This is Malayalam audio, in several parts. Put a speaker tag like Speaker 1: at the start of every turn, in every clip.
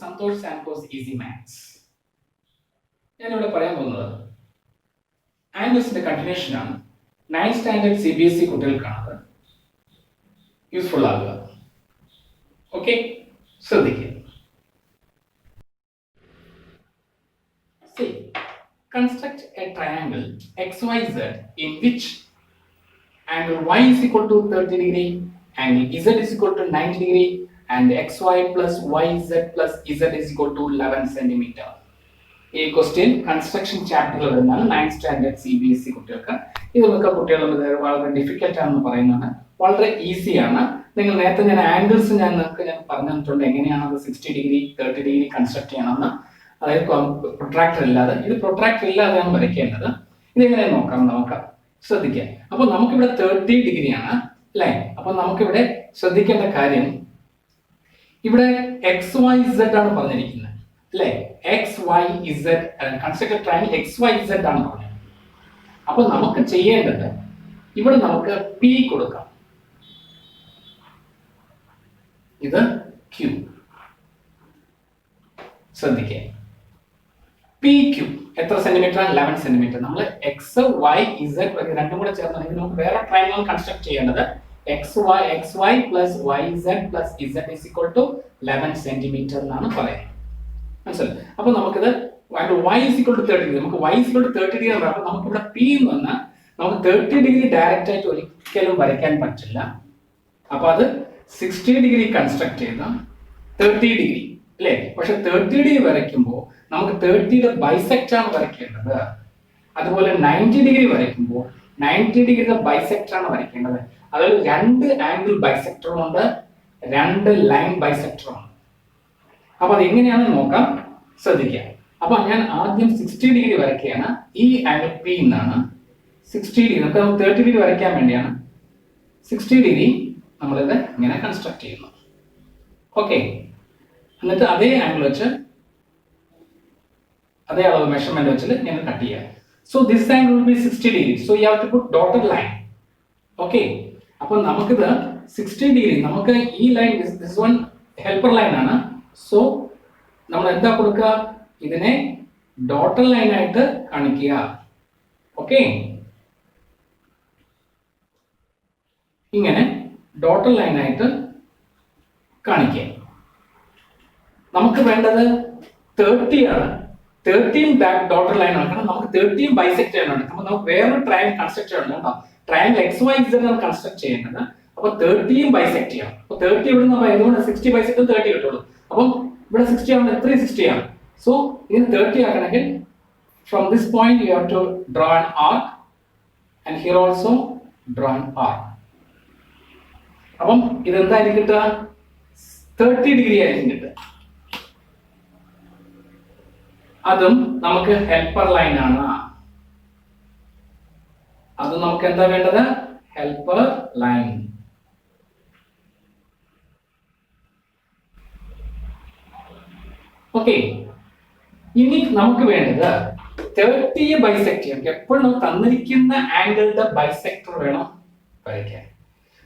Speaker 1: Santhosh സാൻകോസ് easy maths. ഞാനിവിടെ പറയാൻ പോകുന്നത് ആംഗിൾസിന്റെ കണ്ടിന്യൂഷൻ ആണ്. 9th സ്റ്റാൻഡേർഡ് CBSE കുട്ടികൾക്കാണ് യൂസ്ഫുൾ ആകുക. ഓക്കെ, ശ്രദ്ധിക്കുക. See, construct a triangle XYZ in which angle Y is equal to 30 degree, angle Z is equal to 90 degree, and XY plus YZ plus Z is equal to 11 centimeter. ഈ ക്വസ്റ്റ്യൻ കൺസ്ട്രക്ഷൻ ചാപ്റ്ററിൽ വരുന്നതാണ് 9th സ്റ്റാൻഡേർഡ് CBSE കുട്ടികൾക്ക്. ഇത് മിക്ക കുട്ടികളും വളരെ ഡിഫിക്കൽട്ട് ആണെന്ന് പറയുന്നതാണ്. വളരെ ഈസിയാണ്. നിങ്ങൾ നേരത്തെ ഞാൻ ആംഗിൾസ് ഞാൻ പറഞ്ഞു തന്നിട്ടുണ്ട് എങ്ങനെയാണ് അത് 60 ഡിഗ്രി 30 ഡിഗ്രി കൺസ്ട്രക്ട് ചെയ്യണമെന്ന്. അതായത് പ്രൊട്രാക്ടർ ഇല്ലാതെ. ഇത് പ്രൊട്രാക്ടർ ഇല്ലാതെയാണ് വരയ്ക്കേണ്ടത്. ഇതെങ്ങനെ നോക്കാം. ശ്രദ്ധിക്കുക. അപ്പോൾ നമുക്കിവിടെ 30 ഡിഗ്രിയാണ് അല്ലേ? അപ്പോൾ നമുക്കിവിടെ ശ്രദ്ധിക്കേണ്ട കാര്യം, ഇവിടെ XYZ ആണ് പറഞ്ഞിരിക്കുന്നത് അല്ലേ? XYZ കൺസ്ട്രക്റ്റഡ് ട്രയാങ്കിൾ XYZ ആണ് പറഞ്ഞത്. അപ്പോൾ നമുക്ക് ചെയ്യേണ്ടത് ഇവിടെ നമുക്ക് P കൊടുക്കാം. ഇത് Q. ശ്രദ്ധിക്കുക. PQ എത്ര സെന്റിമീറ്റർ? 11 സെന്റിമീറ്റർ. നമ്മൾ XYZ രണ്ടും കൂടെ ചേർന്നാണെങ്കിൽ നമുക്ക് വേറെ ട്രയാങ്കിൾ കൺസ്ട്രക്ട് ചെയ്യേണ്ടത് XY plus YZ plus Z is equal to 11 centimetre എന്നാണ് പറയുന്നത്. മനസ്സിലായി? അപ്പോൾ നമുക്കിത് Y is equal to 30 degree. നമുക്ക് Y is equal to 30 degree എന്ന് നമുക്ക് ഇവിടെ P എന്ന് പറഞ്ഞാൽ നമുക്ക് 30 ഡിഗ്രി ഡയറക്റ്റ് ആയിട്ട് ഒരിക്കലും വരയ്ക്കാൻ പറ്റില്ല. അപ്പൊ അത് 60 ഡിഗ്രി കൺസ്ട്രക്ട് ചെയ്ത 30 ഡിഗ്രി അല്ലേ? പക്ഷെ 30 ഡിഗ്രി വരയ്ക്കുമ്പോൾ നമുക്ക് 30യുടെ ബൈസെക്ട് ആണ് വരയ്ക്കേണ്ടത്. അതുപോലെ 90 ഡിഗ്രി വരയ്ക്കുമ്പോൾ 90 ഡിഗ്രിയുടെ ബൈസെക്ടർ ആണ് വരയ്ക്കേണ്ടത്. അതായത് 2 ആംഗിൾ ബൈസെക്ടറും ഉണ്ട്, 2 ലൈൻ ബൈസെക്ടറും ഉണ്ട്. അപ്പൊ അത് എങ്ങനെയാണെന്ന് നോക്കാം. ശ്രദ്ധിക്കുക. അപ്പൊ ഞാൻ ആദ്യം 60 ഡിഗ്രി വരയ്ക്കുകയാണ്. ഈ ആംഗിൾ P എന്നാണ് 60 ഡിഗ്രി. നമുക്ക് 30 ഡിഗ്രി വരയ്ക്കാൻ വേണ്ടിയാണ് 60 ഡിഗ്രി നമ്മളിത് ഇങ്ങനെ കൺസ്ട്രക്ട് ചെയ്യുന്നു. ഓക്കെ, എന്നിട്ട് അതേ ആംഗിൾ വെച്ച് അതേ അളവ് മെഷർമെന്റ് വെച്ചിട്ട് ഞാൻ കട്ട് ചെയ്യാം. So this angle will be 60 degree. So you have to put dotted line. Okay, അപ്പൊ നമുക്കിത് 60 ഡിഗ്രി നമുക്ക് ഈ line this one helper line ആണ്. സോ നമ്മൾ എന്താ കൊടുക്കുക? ഇതിനെ ഡോട്ടഡ് ലൈൻ ആയിട്ട് കാണിക്കുക. ഓക്കെ, ഇങ്ങനെ ഡോട്ടഡ് ലൈൻ ആയിട്ട് കാണിക്കുക. നമുക്ക് വേണ്ടത് 30 ആണ്. 30 ഡോട്ടഡ് ലൈൻ ആണ്. കാരണം നമുക്ക് 30 ബൈസെക്ട് ചെയ്യാനാണ്. നമുക്ക് വേറൊരു ട്രയാങ്കിൾ കൺസ്ട്രക്ട് ചെയ്യണം. ട്രയാങ്കിൾ XYZ ആണ് കൺസ്ട്രക്ട് ചെയ്യേണ്ടത്. അപ്പൊ 30 ബൈസെക്ട് ചെയ്യണം. അപ്പൊ 30 ഇവിടെ നമ്മൾ എന്തുകൊണ്ട് 60 ബൈസെക്ട് 30 കിട്ടുള്ളൂ. അപ്പം ഇവിടെ 60 ആണ്, 360 ആണ്. സോ ഇതിന് 30 ആക്കണമെങ്കിൽ from this point you have to draw an arc and here also draw an arc. അപ്പം ഇതെന്തായിരിക്കും കിട്ടുക? 30 ഡിഗ്രി ആയിരിക്കും കിട്ടുക. അതും നമുക്ക് ഹെൽപ്പർ ലൈൻ ആണ്. അത് നമുക്ക് എന്താ വേണ്ടത്? Helper line. ഓക്കെ, ഇനി നമുക്ക് വേണ്ടത് 30 ബൈസെക്ട് ചെയ്യാം. എപ്പോഴും നമുക്ക് തന്നിരിക്കുന്ന ആംഗിളുടെ ബൈസെക്ടർ വേണം വരയ്ക്കാൻ.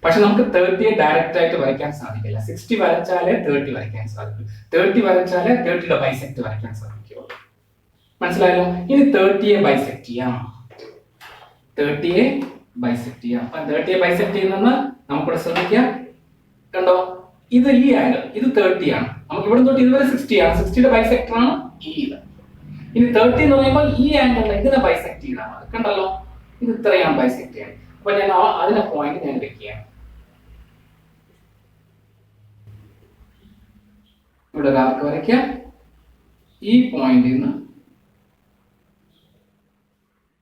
Speaker 1: പക്ഷെ നമുക്ക് 30 ഡയറക്റ്റ് ആയിട്ട് വരയ്ക്കാൻ സാധിക്കില്ല. 60 വരച്ചാലേ 30 വരയ്ക്കാൻ സാധിക്കും. 30 വരച്ചാലേ 30യുടെ ബൈസെക്ട് വരയ്ക്കാൻ സാധിക്കുള്ളൂ. മനസ്സിലായല്ലോ? ഇനി 30യെ ബൈസെക്ട് ചെയ്യാം. 30യെ ബൈസെക്ട് ചെയ്യാം. അപ്പൊ 30യെ ബൈസെക്ട് ചെയ്യുന്ന നമുക്കിവിടെ ശ്രദ്ധിക്കാം. കണ്ടോ? ഇത് ഈ ആംഗിൾ ഇത് 30 ആണ്. നമുക്ക് ഇവിടെ തൊട്ട് ഇതുവരെ 60 ആണ്. 60യുടെ ബൈസെക്ടർ ആണ് ഈ ഇത്. ഇനി 30 എന്ന് പറയുമ്പോൾ ഈ ആംഗിൾ ഇതിനെ ബൈസെക്ട് ചെയ്താണ്. കണ്ടല്ലോ? ഇത് ഇത്രയാണ് ബൈസെക്ട് ചെയ്യാൻ. അപ്പൊ ഞാൻ അതിനെ പോയിന്റ് ഞാൻ വെക്കുകയാണ്. ഇവിടെ ഒരു ആർക്ക് വരയ്ക്കാം. ഈ പോയിന്റിൽ നിന്ന്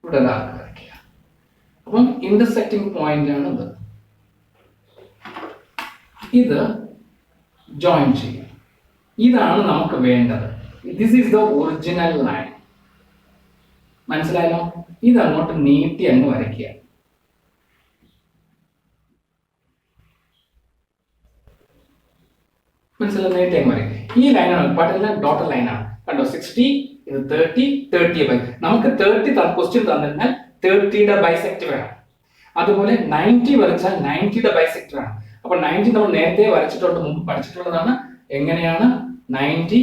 Speaker 1: ഇവിടെ ഒരു ആർക്ക് വരയ്ക്കുക. അപ്പം ഇന്റർസെക്റ്റിംഗ് പോയിന്റ് ആണ് ഇത്. ഇത് ജോയിൻ ചെയ്യും. ഇതാണ് നമുക്ക് വേണ്ടത്. This is the original line. മനസ്സിലായല്ലോ? ഇത് അങ്ങോട്ട് നീട്ടി അങ്ങ് വരയ്ക്കുക. മനസ്സിലായി? നീട്ടി അങ്ങ് വരയ്ക്കുക. ഈ ലൈനാണ് പാട്ടില്ല ഡോട്ടഡ് ലൈനാണ്. കണ്ടോ? 60 ഇത് 30 ബൈ നമുക്ക് 30 ക്വസ്റ്റ്യൻ തന്നിരുന്നാൽ 30യുടെ ബൈസെക്ട് വേണം. അതുപോലെ 90 വരച്ചാൽ 90യുടെ ബൈസെക്ട് വേണം. അപ്പൊ 90 നമ്മൾ നേരത്തെ വരച്ചിട്ടുണ്ട്, മുമ്പ് പഠിച്ചിട്ടുള്ളതാണ്. എങ്ങനെയാണ് 90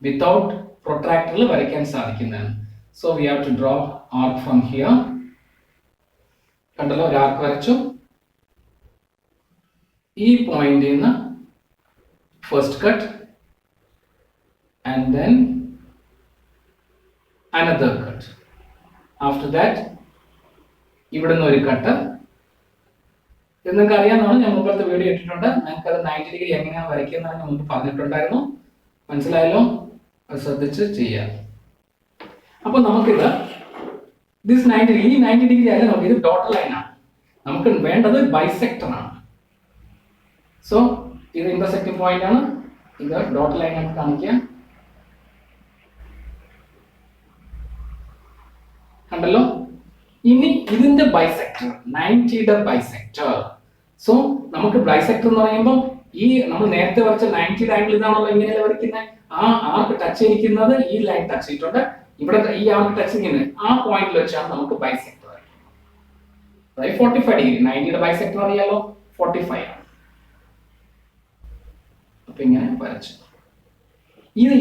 Speaker 1: വിത്തൗട്ട് പ്രൊട്രാക്ടറിൽ വരയ്ക്കാൻ സാധിക്കുന്നതാണ്. So we have to draw arc from here. കണ്ടല്ലോ, ഒരു ആർക്ക് വരച്ചു. ഈ പോയിന്റിൽ നിന്ന് first cut and then another cut. After that ഇവിടെ നിന്ന് ഒരു കട്ട്. ഇത് നിങ്ങൾക്ക് അറിയാവുന്നതാണ്, ഞാൻ മുമ്പത്തെ വീഡിയോ ഇട്ടിട്ടുണ്ട്. നിങ്ങൾക്ക് അത് 90 ഡിഗ്രി എങ്ങനെയാണ് വരയ്ക്കുന്നത് ഞാൻ മുമ്പ് പറഞ്ഞിട്ടുണ്ടായിരുന്നു. മനസ്സിലായല്ലോ? അത് ശ്രദ്ധിച്ച് ചെയ്യാം. അപ്പൊ നമുക്കിത് ദിസ് 90 ഡിഗ്രി, 90 ഡിഗ്രി അല്ല, നമുക്ക് ഇത് ഡോട്ടർ ലൈൻ ആണ്. നമുക്ക് വേണ്ടത് ബൈസെക്ടർ ആണ്. സോ ഇത് ഇന്റർസെക്റ്റിംഗ് പോയിന്റ് ആണ്. ഇത് ഡോട്ടർ ലൈൻ ആയിട്ട് കാണിക്കാം. കണ്ടല്ലോ. ഇനി ഇതിന്റെ ബൈസെക്ടർ, 90യുടെ ബൈസെക്ടർ. സോ നമുക്ക് ബൈസെക്ടർ എന്ന് പറയുമ്പോൾ ഈ നമ്മൾ നേരത്തെ വരച്ച 90യുടെ ആംഗിൾ ഇതാണല്ലോ, ഇങ്ങനെയല്ല വരയ്ക്കുന്നത്. ആ ആർക്ക് ടച്ച് ചെയ്തിരിക്കുന്നത് ഈ ലൈൻ ടച്ച് ചെയ്തിട്ടുണ്ട്. ഇവിടെ ഈ ആർക്ക് ടച്ച് ചെയ്യുന്നത് ആ പോയിന്റിൽ വെച്ചാണ് നമുക്ക് ബൈസെക്ടർ വരയ്ക്കുന്നത്. അതായത് 45 ഡിഗ്രി. 90യുടെ ബൈസെക്ടർ അറിയാലോ, 45 ആണ്. അപ്പൊ ഇങ്ങനെ വരച്ചു.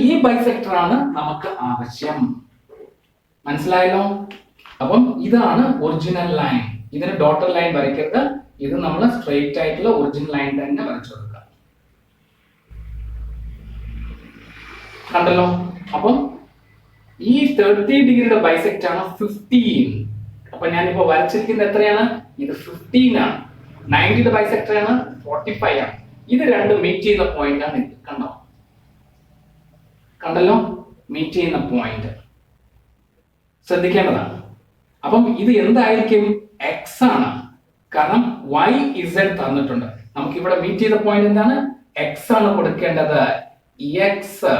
Speaker 1: ഈ ബൈസെക്ടർ ആണ് നമുക്ക് ആവശ്യം. മനസ്സിലായല്ലോ? അപ്പം ഇതാണ് ഒറിജിനൽ ലൈൻ. ഇതിന് ഡോട്ടർ ലൈൻ വരയ്ക്കരുത്. ഇത് നമ്മൾ സ്ട്രെയിറ്റ് ആയിട്ടുള്ള ഒറിജിനൽ ലൈൻ തന്നെ വരച്ചു കൊടുക്കുക. കണ്ടല്ലോ. അപ്പം ഈ 30 ഡിഗ്രിയുടെ ബൈസെക്ട് ആണ് 15. അപ്പൊ ഞാനിപ്പോ വരച്ചിരിക്കുന്നത് എത്രയാണ്? ഇത് 15 ആണ്. 90യുടെ ബൈസെക്ടർ ആണ് 45 ആണ്. ഇത് രണ്ടും മീറ്റ് ചെയ്യുന്ന പോയിന്റ് ആണ് ഇത്. കണ്ടല്ലോ, മീറ്റ് ചെയ്യുന്ന പോയിന്റ് ശ്രദ്ധിക്കേണ്ടതാണ്. അപ്പം ഇത് എന്തായിരിക്കും? എക്സ് ആണ്. കാരണം y z തന്നിട്ടുണ്ട്. നമുക്ക് ഇവിടെ മീറ്റ് ചെയ്ത പോയിന്റ് എന്താണ്? എക്സ് ആണ് കൊടുക്കേണ്ടത്. X.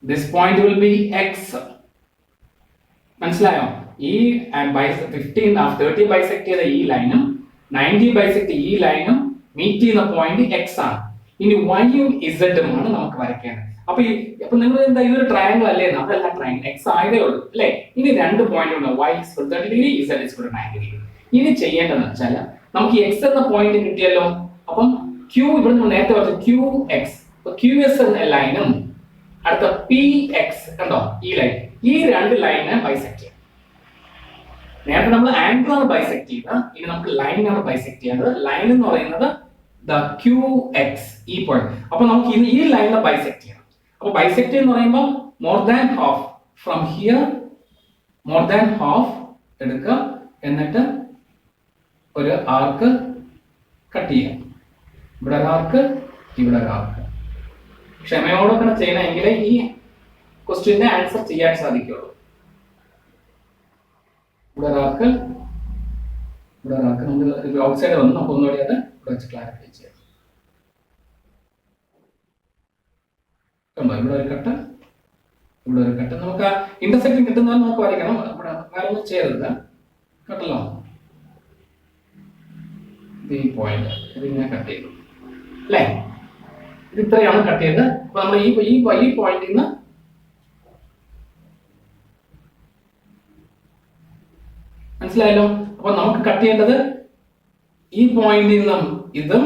Speaker 1: This point will be X. മനസ്സിലായോ? ഈ 30 ബൈസെക്ട് ചെയ്ത ഈ ലൈനും 90 ബൈസെക്ട് ഈ ലൈനും മീറ്റ് ചെയ്യുന്ന പോയിന്റ് എക്സ് ആണ്. ഇനി വൈയും ഇസഡും ആണ് നമുക്ക് വരയ്ക്കേണ്ടത്. അപ്പൊ നിങ്ങൾ എന്താ, ഇതൊരു ട്രയാങ്കിൾ അല്ലേ? അതല്ല, ട്രയാങ്കിൾ എക്സ് ആയതേ ഉള്ളൂ അല്ലേ? ഇനി രണ്ട് പോയിന്റ് ഉണ്ട്, y is 30 degree, z is 90 degree. ഇനി ചെയ്യേണ്ടതെന്ന് വെച്ചാൽ നമുക്ക് എക്സ് എന്ന പോയിന്റ് കിട്ടിയല്ലോ. അപ്പം ക്യൂ ഇവിടെ നമ്മൾ നേരത്തെ പറഞ്ഞ ക്യൂ എക്സ്, ക്യൂ എസ് എന്ന ലൈനും അടുത്ത പി എക്സ്, കണ്ടോ ഈ ലൈൻ, ഈ രണ്ട് ലൈനെ ബൈസെക്ട് ചെയ്യാം. നേരത്തെ നമ്മൾ ആംഗിൾ ആണ് ബൈസെക്ട് ചെയ്തത്, ഇനി നമുക്ക് ലൈൻ ആണ് ബൈസെക്ട് ചെയ്യേണ്ടത്. ലൈൻ എന്ന് പറയുന്നത് ക്യൂ എക്സ്, ഈ പോയിന്റ്. അപ്പൊ നമുക്ക് ഈ ലൈനെ ബൈസെക്ട് ചെയ്യണം. അപ്പൊ ബൈസെക്ട് എന്ന് പറയുമ്പോൾ more than half, from here more than half എടുക്കുക. എന്നിട്ട് ഒരു ആർക്ക് കട്ട് ചെയ്യാം. ഇവിടെ ഒരു ആർക്ക്, ഇവിടെ ഒരു ആർക്ക്. ക്ഷമയോടൊക്കെ ചെയ്യണമെങ്കിൽ ഈ ക്വസ്റ്റ്യന്റെ ആൻസർ ചെയ്യാൻ സാധിക്കുള്ളൂ. ഇവിടെ ഒരു ആർക്ക്, ഇവിടെ ഒരു ആർക്ക്. നമുക്ക് ഔട്ട് സൈഡ് വന്ന് നമുക്ക് ഒന്നുകൂടി അത് ഇവിടെ വെച്ച് ക്ലാരിഫൈ ചെയ്യാം. ഇവിടെ ഒരു കട്ട്, ഇവിടെ ഒരു കട്ട്. നമുക്ക് ഇന്റർസെക്റ്റിംഗ് കിട്ടുന്നത് നമുക്ക് വരയ്ക്കണം. ഇവിടെ വേറെ ഒന്നും ചെയ്യരുത്. കട്ടല്ലോ, ഈ പോയിന്റ് ഇതിങ്ങനെ കട്ട് ചെയ്തു അല്ലേ? ഇത് ഇത്രയാണ് കട്ട് ചെയ്തത്. അപ്പൊ നമ്മൾ ഈ പോയിന്റിൽ നിന്ന് മനസ്സിലായല്ലോ. അപ്പൊ നമുക്ക് കട്ട് ചെയ്യേണ്ടത് ഈ പോയിന്റിൽ നിന്നും ഇതും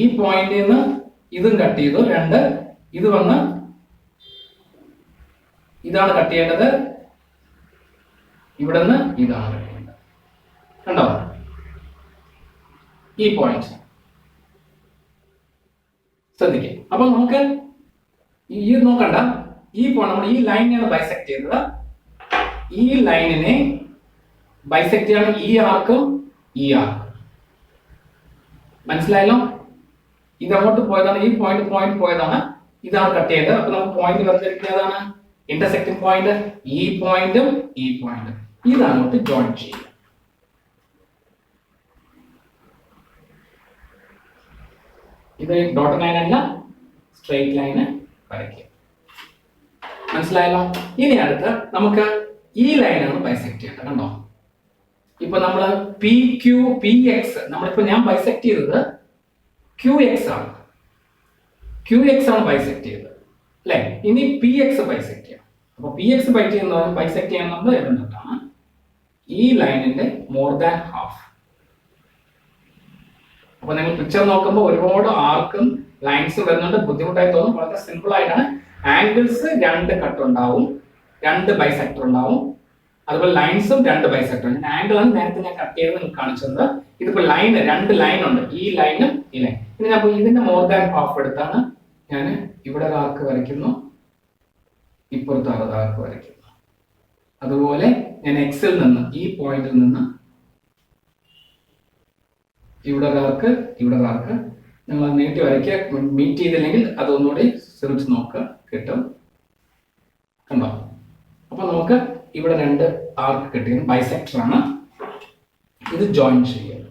Speaker 1: ഈ പോയിന്റിൽ നിന്ന് ഇതും കട്ട് ചെയ്തു. രണ്ട് ഇത് വന്ന് ഇതാണ് കട്ട് ചെയ്യേണ്ടത്. ഇവിടെ നിന്ന് ഇതാണ് കട്ട് ചെയ്യേണ്ടത്. കണ്ടോ ഈ പോയിന്റ് ശ്രദ്ധിക്കുക. അപ്പൊ നമുക്ക് ഈ നോക്കണ്ട, ഈ നമ്മൾ ഈ ലൈനെയാണ് ബൈസെക്ട് ചെയ്തത്. ഈ ലൈനിനെ ബൈസെക്ട് ചെയ്യാണ് ഈ ആർക്കും ഈ ആർക്കും. മനസ്സിലായല്ലോ? ഇത് അങ്ങോട്ട് പോയതാണ്, ഈ പോയിന്റ് പോയതാണ്, ഇതാണ് കട്ട് ചെയ്തത്. അപ്പൊ നമുക്ക് പോയിന്റ് വരച്ചിരിക്കുന്നതാണ് ഇന്റർസെക്റ്റിംഗ് പോയിന്റ്. ഈ പോയിന്റും ഈ പോയിന്റും ഇത് അങ്ങോട്ട് ജോയിൻ ചെയ്യുക. ഇത് ഡോട്ടർ ലൈൻ അല്ല, സ്ട്രെയിറ്റ് ലൈന് വരയ്ക്കുക. മനസ്സിലായല്ലോ? ഇനി അടുത്ത് നമുക്ക് ഈ ലൈനാണ് ബൈസെക്ട് ചെയ്യേണ്ടത്. കണ്ടോ, ഇപ്പൊ നമ്മള് പി ക്യൂ പി എക്സ്, നമ്മളിപ്പോ ഞാൻ ബൈസെക്ട് ചെയ്തത് ക്യൂ എക്സ് ആണ്. ക്യൂ എക്സ് ആണ് ബൈസെക്ട് ചെയ്തത് അല്ലെ? ഇനി പി എക്സ് ബൈസെക്ട് ചെയ്യണം. അപ്പൊ പി എക്സ് ബൈസെക്ട് ചെയ്യാൻ നമ്മൾ എഴുതുന്നതാണ് ഈ ലൈനിന്റെ മോർ ദാൻ ഹാഫ്. അപ്പൊ നിങ്ങൾ പിക്ചർ നോക്കുമ്പോൾ ഒരുപാട് ആർക്കും ലൈൻസും വരുന്നുണ്ട്, ബുദ്ധിമുട്ടായി തോന്നും. വളരെ സിമ്പിൾ ആയിട്ടാണ് ആംഗിൾസ് രണ്ട് കട്ട് ഉണ്ടാവും, രണ്ട് ബൈസെക്ടർ ഉണ്ടാവും, അതുപോലെ ലൈൻസും രണ്ട് ബൈസെക്ടർ. ആംഗിൾ ആണ് നേരത്തെ ഞാൻ കട്ട് ചെയ്ത് നിങ്ങൾക്ക് കാണിച്ചത്. ഇതിപ്പോ ലൈൻ, രണ്ട് ലൈൻ ഉണ്ട്, ഈ ലൈനും ഈ ലൈൻ. ഇനി ഞാൻ ഇതിന്റെ മോർ ദാൻ ഹാഫ് എടുത്താണ് ഞാൻ ഇവിടെ ഒരു ആർക്ക് വരയ്ക്കുന്നു, ഇപ്പുറത്ത് ആർക്ക് വരയ്ക്കുന്നു. അതുപോലെ ഞാൻ എക്സിൽ നിന്ന് ഈ പോയിന്റിൽ നിന്ന് ഇവിടെ ഒരാൾക്ക് ഇവിടെ ഒരാൾക്ക് നിങ്ങൾ നീട്ടി വരയ്ക്കുക. മീറ്റ് ചെയ്തില്ലെങ്കിൽ അതൊന്നുകൂടി ശ്രമിച്ച് നോക്കുക, കിട്ടും. കണ്ടോ? അപ്പൊ നമുക്ക് ഇവിടെ രണ്ട് ആർക്ക് കിട്ടിയത് ബൈസെക്ടർ ആണ്. ഇത് ജോയിൻ ചെയ്യുക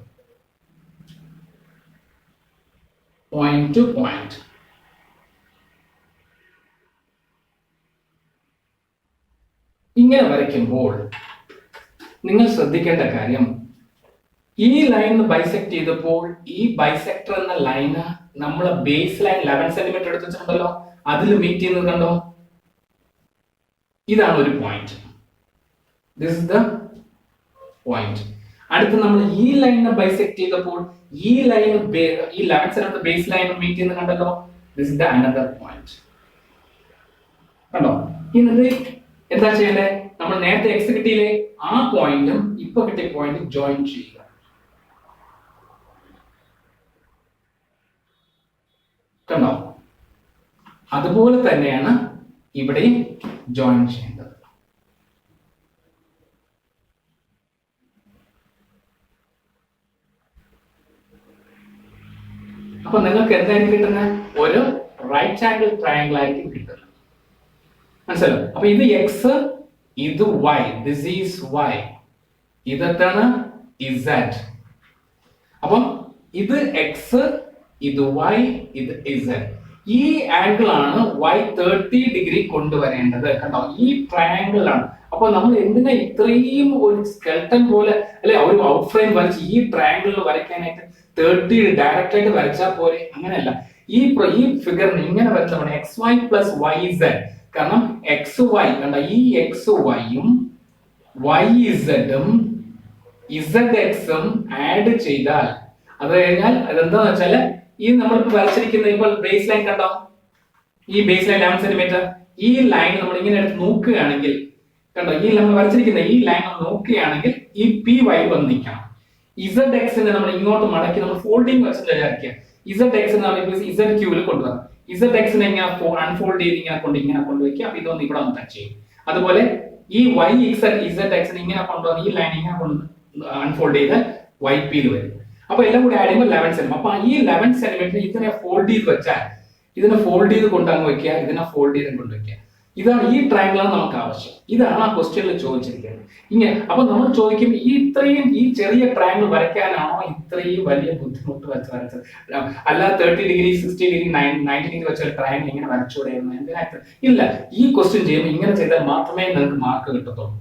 Speaker 1: പോയിന്റ് ടു പോയിന്റ്. ഇങ്ങനെ വരയ്ക്കുമ്പോൾ നിങ്ങൾ ശ്രദ്ധിക്കേണ്ട കാര്യം, ഈ ലൈൻ ബൈസെക്ട് ചെയ്തപ്പോൾ ഈ ബൈസെക്ടർ എന്ന ലൈന് നമ്മൾ ബേസ് ലൈൻ 11 സെന്റിമീറ്റർ എടുത്ത് വെച്ചിട്ടുണ്ടല്ലോ, അതിൽ മീറ്റ് ചെയ്യുന്നത് കണ്ടോ? ഇതാണ് ഒരു point. This is the point. അടുത്ത് നമ്മൾ ഈ ലൈനിനെ ബൈസെക്ട് ചെയ്തപ്പോൾ ഈ ലൈൻ ഈ 11 സെന്റിമീറ്റർ ബേസ് ലൈൻ മീറ്റ് ചെയ്യുന്നത് കണ്ടല്ലോ, this is the another point. കണ്ടോ? എന്നിട്ട് എന്താ ചെയ്യണ്ടേ? നമ്മൾ നേരത്തെ എക്സ് കിട്ടിയില്ലേ, ആ പോയിന്റും ഇപ്പൊ കിട്ടിയ പോയിന്റും ജോയിൻ ചെയ്യുക. കണ്ടോ? അതുപോലെ തന്നെയാണ് ഇവിടെയും ജോയിൻ ചെയ്യേണ്ടത്. അപ്പൊ നിങ്ങൾക്ക് എന്തായിരിക്കും കിട്ടുന്നത്? ഒരു റൈറ്റ് ആംഗിൾ ട്രയാംഗിൾ ആയിരിക്കും കിട്ടുന്നത്. മനസ്സിലായോ? അപ്പൊ ഇത് എക്സ്, ഇത് വൈ, ദിസ് ഈസ് വൈ, ഇതാണ് ഇസഡ്. അപ്പം ഇത് എക്സ്, ഇത് വൈ, ഇത് ഇസഡ്. ഈ ആംഗിൾ ആണ് y 30 ഡിഗ്രി കൊണ്ടുവരേണ്ടത്. കണ്ടോ? ഈ ട്രയാംഗിൾ ആണ്. അപ്പൊ നമ്മൾ എന്തിനാ ഇത്രയും ഒരു സ്കെൽട്ടൺ പോലെ അല്ലെ ഒരു ഔട്ട് ഫ്രെയിം വരച്ച് ഈ ട്രയാംഗിളിൽ വരയ്ക്കാനായിട്ട് 30 ഡയറക്റ്റ് ആയിട്ട് വരച്ചാൽ പോലെ? അങ്ങനെയല്ല. ഈ ഫിഗറിന് ഇങ്ങനെ വരച്ചാൽ X Y plus Y Z. കാരണം എക്സ് വൈ കണ്ട, ഈ എക്സ് വൈയും വൈ ഇസഡും ഇസഡ് എക്സും ആഡ് ചെയ്താൽ അത് കഴിഞ്ഞാൽ അതെന്താന്ന് വെച്ചാല് ഈ നമ്മളിപ്പോ വരച്ചിരിക്കുന്ന ഇപ്പോൾ ബേസ് ലൈൻ കണ്ടോ? ഈ ബേസ് ലൈൻ 11 സെന്റിമീറ്റർ. ഈ ലൈൻ നമ്മൾ ഇങ്ങനെ എടുത്ത് നോക്കുകയാണെങ്കിൽ കണ്ടോ, ഈ നമ്മൾ വരച്ചിരിക്കുന്ന ഈ ലൈൻ നോക്കുകയാണെങ്കിൽ ഈ പി വൈ വന്ന് നിൽക്കണം. ഇസഡ് എക്സിനെ നമ്മൾ ഇങ്ങോട്ട് മടക്കി നമ്മൾ ഫോൾഡിങ് വെച്ച് വിചാരിക്കുക. ഇസഡ് എക്സിനെ നമ്മൾ ഇസഡ് ക്യൂവിൽ കൊണ്ടുവരണം. ഇസഡ് എക്സിനെ ഇങ്ങനെ അൺഫോൾഡ് ചെയ്ത് ഇങ്ങനെ കൊണ്ടുവയ്ക്കുക. അപ്പൊ ഇതൊന്ന് ഇവിടെ ഒന്ന് ടച്ച് ചെയ്യും. അതുപോലെ ഈ വൈ ഇസഡ് എക്സിനെ ഇങ്ങനെ കൊണ്ടുവന്ന് ഈ ലൈൻ ഇങ്ങനെ അൺഫോൾഡ് ചെയ്ത് വൈ പിയിൽ വരും. അപ്പൊ എല്ലാം കൂടി ആഡ് ചെയ്യുമ്പോൾ 11 സെന്റിമീറ്റർ. അപ്പൊ ഈ 11 സെന്റിമീറ്റർ ഇതിനെ ഫോൾഡ് ചെയ്ത് വെച്ചാൽ ഇതിനെ ഫോൾഡ് ചെയ്ത് കൊണ്ടങ്ങ് വെക്കുക, ഇതിനെ ഫോൾഡ് ചെയ്ത് കൊണ്ടുവയ്ക്കുക. ഇതാണ് ഈ ട്രയാംഗിളാണ് നമുക്ക് ആവശ്യം. ഇതാണ് ആ ക്വസ്റ്റ്യനിൽ ചോദിച്ചിരിക്കുന്നത്. ഇങ്ങനെ അപ്പൊ നമ്മൾ ചോദിക്കും, ഈ ചെറിയ ട്രയാംഗിൾ വരയ്ക്കാനാണോ ഇത്രയും വലിയ ബുദ്ധിമുട്ട് വരച്ചത്? അല്ലാതെ 30 ഡിഗ്രി 60 ഡിഗ്രി 90 ഡിഗ്രി വെച്ച ട്രയാംഗിൾ ഇങ്ങനെ വരച്ചുകൂടെയായിരുന്നു? എന്തിനായിട്ട്? ഇല്ല, ഈ ക്വസ്റ്റ്യൻ ചെയ്യുമ്പോൾ ഇങ്ങനെ ചെയ്താൽ മാത്രമേ നിങ്ങൾക്ക് മാർക്ക് കിട്ടത്തുള്ളൂ.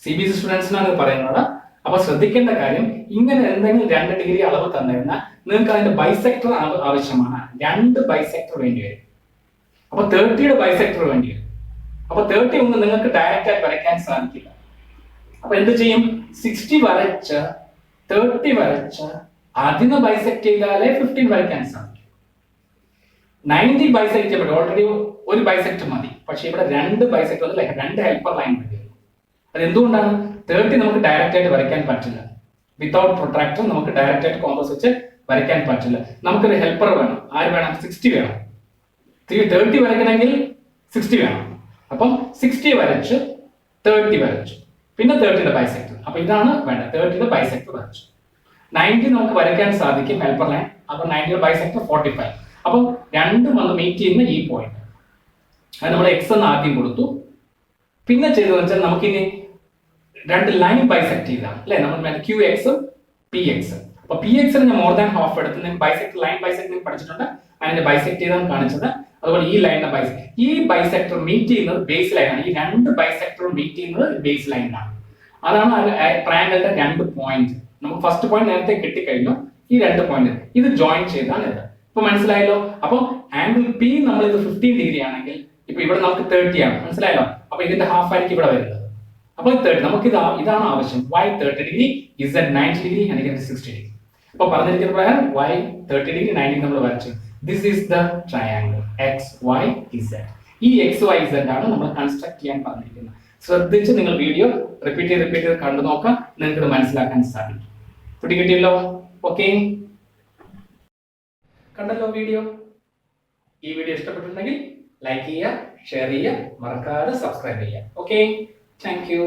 Speaker 1: CBSE സ്റ്റുഡൻസിനാണ് പറയുന്നത്. അപ്പൊ ശ്രദ്ധിക്കേണ്ട കാര്യം, ഇങ്ങനെ എന്തെങ്കിലും 2 ഡിഗ്രി അളവ് തന്നിരുന്നാൽ നിങ്ങൾക്ക് അതിന്റെ ബൈസെക്ടർ ആവശ്യമാണ്. 2 ബൈസെക്ടർ വേണ്ടി വരും. അപ്പൊ 30യുടെ ബൈസെക്ടർ വേണ്ടി വരും. അപ്പൊ 30 ഒന്നും നിങ്ങൾക്ക് ഡയറക്റ്റ് ആയിട്ട് വരയ്ക്കാൻ സാധിക്കില്ല. അപ്പൊ എന്ത് ചെയ്യും? 60 വരച്ച് 30 വരച്ച് അതിനെ ബൈസെക്ട് ചെയ്താലേ 15 വരയ്ക്കാൻ സാധിക്കും. 90 ബൈസെക്ട് ചെയ്യപ്പെട്ടു, ഓൾറെഡി ഒരു ബൈസെക്ടർ മതി. പക്ഷെ ഇവിടെ 2 ബൈസെക്ടർ 2 ഹെൽപ്പർ ലൈൻ വേണ്ടി വരും. അതെന്തുകൊണ്ടാണ്? 30 നമുക്ക് ഡയറക്റ്റ് ആയിട്ട് വരയ്ക്കാൻ പറ്റില്ല. വിത്തൗട്ട് പ്രൊട്രാക്ടർ നമുക്ക് ഡയറക്റ്റ് ആയിട്ട് കോമ്പസ് വെച്ച് വരയ്ക്കാൻ പറ്റില്ല. നമുക്കൊരു ഹെൽപ്പർ വേണം. ആര് വേണം? 60 വേണം. 30 വരയ്ക്കണമെങ്കിൽ 60 വേണം. അപ്പം 60 വരച്ചു, 30 വരച്ചു, പിന്നെ 30യുടെ ബൈസെക്ടർ. അപ്പൊ ഇതാണ് വേണ്ടത്. 30യുടെ ബൈസെക്ടർ വരച്ചു. 90 നമുക്ക് വരയ്ക്കാൻ സാധിക്കും ഹെൽപ്പർ ലൈൻ. അപ്പൊ 90യുടെ ബൈസെക്ടർ 45. അപ്പം രണ്ടും വന്ന് മീറ്റ് ചെയ്യുന്ന ഈ പോയിന്റ് അത് നമ്മൾ എക്സ് എന്ന് ആദ്യം കൊടുത്തു. പിന്നെ ചെയ്തതെന്ന് വെച്ചാൽ നമുക്കിനി 2 ലൈൻ ബൈസെക്ട് ചെയ്താണ് അല്ലെ? നമ്മൾ ക്യൂ എക്സും പി എക്സും. അപ്പൊ പി എക്സിന് ഞാൻ മോർ ദാൻ ഹാഫ് എടുത്ത് ബൈസെക്ടർ ലൈൻ ബൈസെക്ടർ പഠിച്ചിട്ടുണ്ട്. അതിന്റെ ബൈസെക്ട് ചെയ്താണ് കാണിച്ചത്. അതുപോലെ ഈ ലൈനിന്റെ ബൈസെക്ടർ, ഈ ബൈസെക്ടർ മീറ്റ് ചെയ്യുന്നത് ബേസ് ലൈനാണ്. ഈ 2 ബൈസെക്ടറും മീറ്റ് ചെയ്യുന്നത് ബേസ് ലൈനാണ്. അതാണ് ട്രയാംഗിളിന്റെ 2 പോയിന്റ്. നമുക്ക് ഫസ്റ്റ് പോയിന്റ് നേരത്തെ കിട്ടിക്കഴിഞ്ഞു. ഈ 2 പോയിന്റ് ഇത് ജോയിൻ ചെയ്താണ് ഇത്. ഇപ്പൊ മനസ്സിലായല്ലോ? അപ്പൊ ആംഗിൾ പി നമ്മൾ ഇത് 15 ഡിഗ്രി ആണെങ്കിൽ ഇപ്പൊ ഇവിടെ നമുക്ക് 30 ആണ്. മനസ്സിലായല്ലോ? അപ്പൊ ഇതിന്റെ ഹാഫ് ആയിരിക്കും ഇവിടെ വരുന്നത്. അപ്പൊ 30 നമുക്ക് ഇതാണ് ആവശ്യം. y 30 ഡിഗ്രി, z 90 ഡിഗ്രി, അല്ലെങ്കിൽ 60 ഡിഗ്രി. അപ്പൊ പറഞ്ഞിരിക്കുന്ന പ്രകാരം y 30 ഡിഗ്രി 90 നമ്മൾ വരച്ചു. This is the triangle X Y Z. ഈ എക്സ് വൈ ഇസഡ് ആണ് നമ്മൾ കൺസ്ട്രക്ട് ചെയ്യാൻ പറഞ്ഞിരിക്കുന്നത്. ശ്രദ്ധിച്ച് നിങ്ങൾ വീഡിയോ റിപ്പീറ്റ് ചെയ്ത് കണ്ടു നോക്കാം, നിങ്ങൾക്ക് മനസ്സിലാക്കാൻ സാധിക്കും. പിടികിട്ടിയല്ലോ? ഓക്കെ, കണ്ടല്ലോ വീഡിയോ. ഈ വീഡിയോ ഇഷ്ടപ്പെട്ടിട്ടുണ്ടെങ്കിൽ ലൈക്ക് ചെയ്യുക, ഷെയർ ചെയ്യുക, മറക്കാതെ സബ്സ്ക്രൈബ് ചെയ്യുക. Okay, thank you.